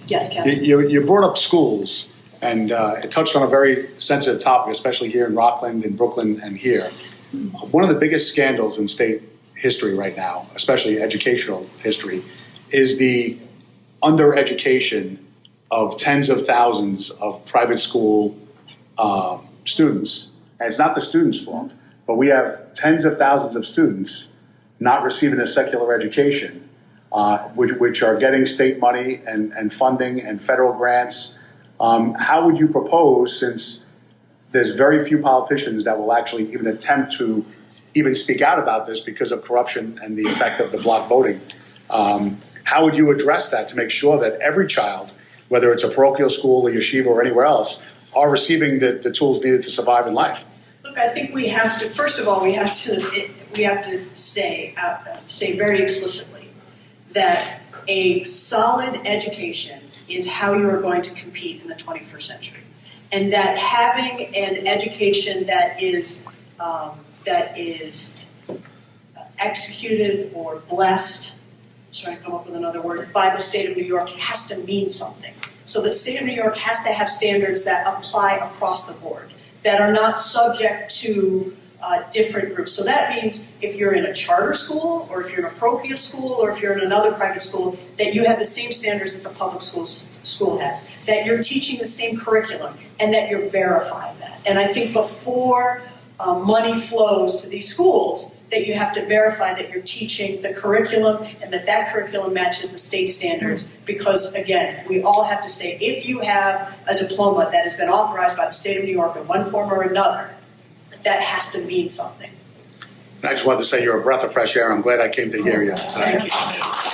Yes, Kevin. You brought up schools, and it touched on a very sensitive topic, especially here in Rockland, in Brooklyn, and here. One of the biggest scandals in state history right now, especially educational history, is the undereducation of tens of thousands of private school students. And it's not the students' fault, but we have tens of thousands of students not receiving a secular education, which are getting state money and funding and federal grants. How would you propose, since there's very few politicians that will actually even attempt to even speak out about this because of corruption and the effect of the block voting, how would you address that to make sure that every child, whether it's a parochial school, a yeshiva, or anywhere else, are receiving the tools needed to survive in life? Look, I think we have to, first of all, we have to say very explicitly that a solid education is how you are going to compete in the 21st century. And that having an education that is executed or blessed, trying to come up with another word, by the state of New York has to mean something. So the state of New York has to have standards that apply across the board, that are not subject to different groups. So that means if you're in a charter school, or if you're in a parochial school, or if you're in another private school, that you have the same standards that the public school has, that you're teaching the same curriculum, and that you're verifying that. And I think before money flows to these schools, that you have to verify that you're teaching the curriculum and that curriculum matches the state standards. Because, again, we all have to say, if you have a diploma that has been authorized by the state of New York in one form or another, that has to mean something. I just wanted to say you're a breath of fresh air. I'm glad I came to hear you tonight. Thank you.